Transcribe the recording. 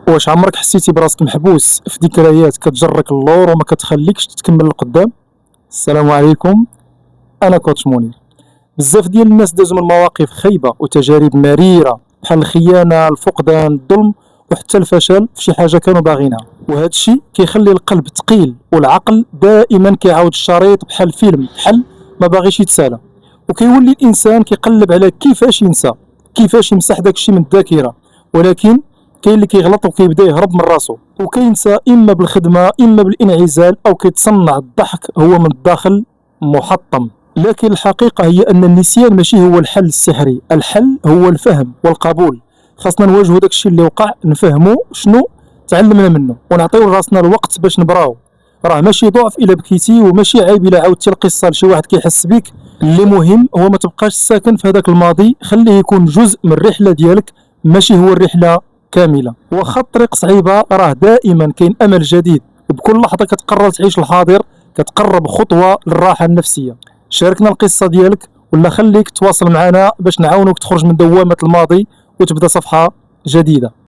واش عمرك حسيتي براسك محبوس في ذكريات كتجرك اللور وما كتخليكش تكمل القدام؟ السلام عليكم، انا كوتش منير. بزاف ديال الناس دازوا من مواقف خايبه وتجارب مريره بحال الخيانه، الفقدان، الظلم وحتى الفشل في شي حاجه كانوا باغينها، وهذا الشيء كيخلي القلب ثقيل والعقل دائما كيعاود الشريط بحال فيلم، بحال ما باغيش يتسالى. وكيولي الانسان كيقلب على كيفاش ينسى، كيفاش يمسح داك الشيء من الذاكره. ولكن كاين اللي كيغلط وكيبدا يهرب من راسو وكينسى، اما بالخدمه اما بالانعزال، او كيتصنع الضحك هو من الداخل محطم. لكن الحقيقه هي ان النسيان ماشي هو الحل السحري، الحل هو الفهم والقبول. خاصنا نواجهوا داك الشيء اللي وقع، نفهموا شنو تعلمنا منه ونعطيو لراسنا الوقت باش نبراو. راه ماشي ضعف الا بكيتي، وماشي عيب الا عاودتي القصه لشي واحد كيحس بيك. اللي مهم هو ما تبقاش ساكن في هذاك الماضي، خليه يكون جزء من الرحله ديالك، ماشي هو الرحله كامله. واخا الطريق صعيبه راه دائما كاين امل جديد، وبكل لحظه كتقرر تعيش الحاضر كتقرب خطوه للراحه النفسيه. شاركنا القصه ديالك، ولا خليك تواصل معنا باش نعاونوك تخرج من دوامه الماضي وتبدا صفحه جديده.